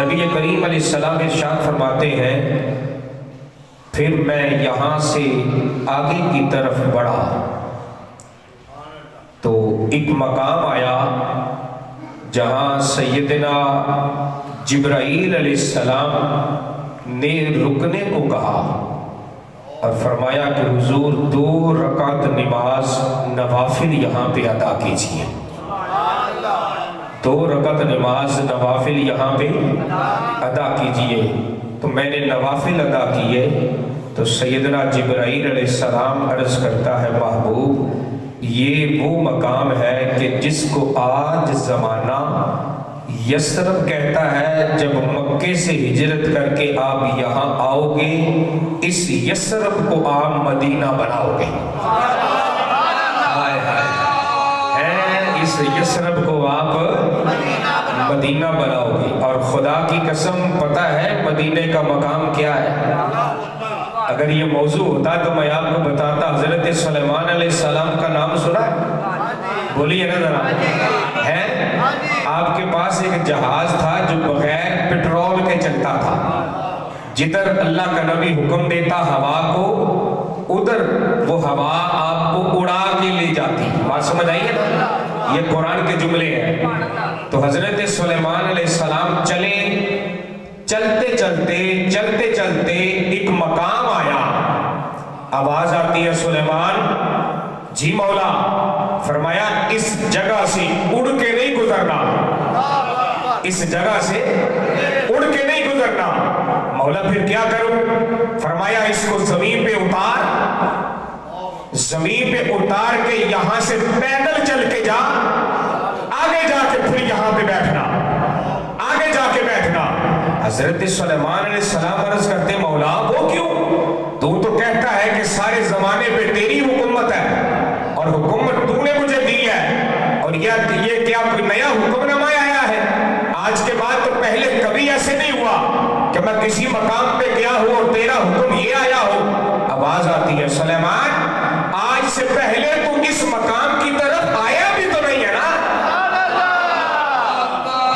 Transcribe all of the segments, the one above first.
نبی کریم علیہ السلام ارشاد فرماتے ہیں پھر میں یہاں سے آگے کی طرف بڑھا تو ایک مقام آیا جہاں سیدنا جبرائیل علیہ السلام نے رکنے کو کہا اور فرمایا کہ حضور 2 رکعت نماز نوافل یہاں پہ ادا کیجیے. 2 رکعت نماز نوافل یہاں پہ ادا کیجیے. تو میں نے نوافل ادا کیے تو سیدنا جبرائیل علیہ السلام عرض کرتا ہے محبوب یہ وہ مقام ہے کہ جس کو آج زمانہ یثرب کہتا ہے. جب مکے سے ہجرت کر کے آپ یہاں آؤ گے اس یثرب کو آپ مدینہ بناؤ گے. اس یثرب کو آپ مدینہ بناؤ گے. اور خدا کی قسم پتہ ہے مدینہ کا مقام کیا ہے؟ اگر یہ موضوع ہوتا تو میں آپ کو بتاتا. حضرت سلیمان علیہ السلام کا نام سنا ہے؟ بولیے نا ذرا. ہے آپ کے پاس ایک جہاز تھا جو بغیر پیٹرول کے چلتا تھا. جدھر اللہ کا نبی حکم دیتا ہوا کو ادھر وہ ہوا آپ کو اڑا کے لے جاتی. بات سمجھ آئی ہے نا؟ یہ قرآن کے جملے ہیں. تو حضرت سلیمان علیہ السلام چلتے چلتے ایک مقام آیا. آواز آتی ہے سلیمان جی مولا. فرمایا اس جگہ سے اڑ کے نہیں گزرنا. اس جگہ سے اڑ کے نہیں گزرنا. مولا پھر کیا کروں؟ فرمایا اس کو زمین پہ اتار. زمین پہ اتار کے یہاں سے پیدل چل کے جا. آگے جا کے پھر یہاں پہ بیٹھنا. آگے جا کے بیٹھنا. حضرت سلیمان علیہ السلام عرض کرتے مولا وہ کیوں؟ تو کہتا ہے کہ سارے زمانے پہ تیری حکومت ہے اور حکومت تو نے مجھے دی ہے. اور یہ کیا کوئی نیا حکم نامہ آیا ہے؟ آج کے بعد تو پہلے کبھی ایسے نہیں ہوا کہ میں کسی مقام پہ گیا ہوں اور تیرا حکم یہ آیا ہو. آواز آتی ہے سلیمان آج سے پہلے تو اس مقام کی طرف آیا بھی تو نہیں ہے نا.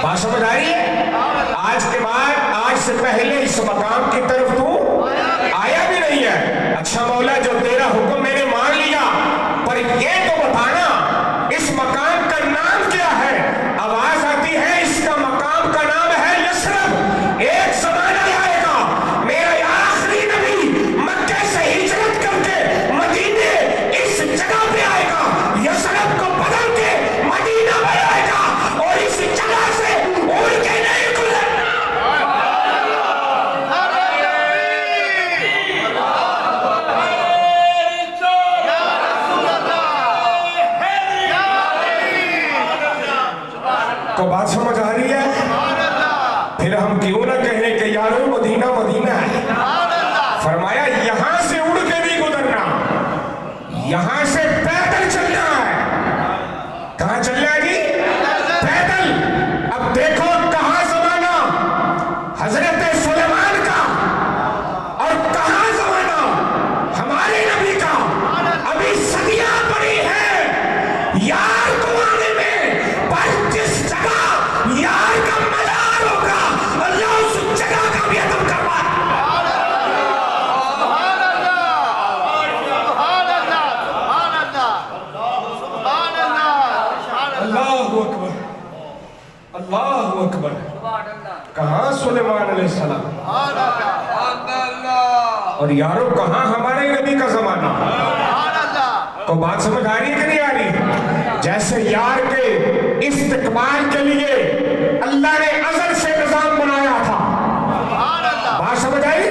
بات سمجھ آ رہی ہے؟ آج کے بعد آج سے پہلے اس مقام کی طرف تو آیا بھی نہیں ہے. اچھا مولا جو تیرا حکم میں نے مان لیا پر یہ تو بتانا اس مقام کا نام کیا ہے؟ آواز آتی ہے اس کا مقام کا نام ہے یثرب. ایک زمانہ آئے گا میرا آخری نبی مکے سے ہجرت کر کے مدینے اس جگہ پہ آئے گا. یثرب کو بدل کے مدینہ بنائے گا اور اس جگہ سے اڑ کے نہیں گزرنا. کو بات سمجھ آ رہی ہے؟ پھر ہم کیوں نہ کہیں کہ یارو مدینہ مدینہ ہے. فرمایا یہاں سے اڑ کے نہیں گزرنا. یہاں سے پیدل چلنا ہے. کہاں چلنا ہے جی؟ پیدل. اب دیکھو کہاں زمانہ حضرت سلیمان کا اور کہاں زمانہ ہمارے نبی کا. ابھی صدیاں پڑی ہیں یار کو آنے میں. پر جس جگہ یار کا مدار ہوگا اللہ اس جگہ کا بھی عدم کروا. اللہ اکبر اللہ اکبر. کہاں سلیمان علیہ السلام اور یارو کہاں ہمارے نبی کا زمانہ. کو بات سمجھ آ رہی ہے کہ نہیں آ رہی؟ جیسے یار کے استقبال کے لیے اللہ نے ازل سے نظام بنایا تھا. بات سمجھ آئی؟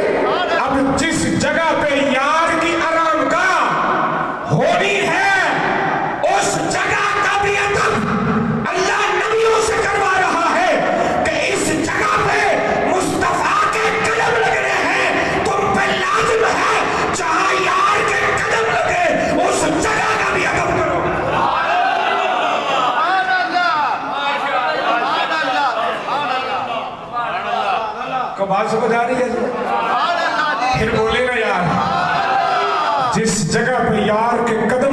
اب جس جگہ پہ یار کی آرام گاہ ہونی ہے اس جگہ کا بھی ادب اللہ نبیوں سے کروا رہا ہے کہ اس جگہ پہ مصطفیٰ کے قدم لگنے ہیں. تم پہ لازم ہے جہاں یار کے قدم لگے اس جگہ کا بھی ادب کرو. کو بات سمجھ آ رہی ہے؟ پھر بولے نا یار جس جگہ پہ یار کے قدم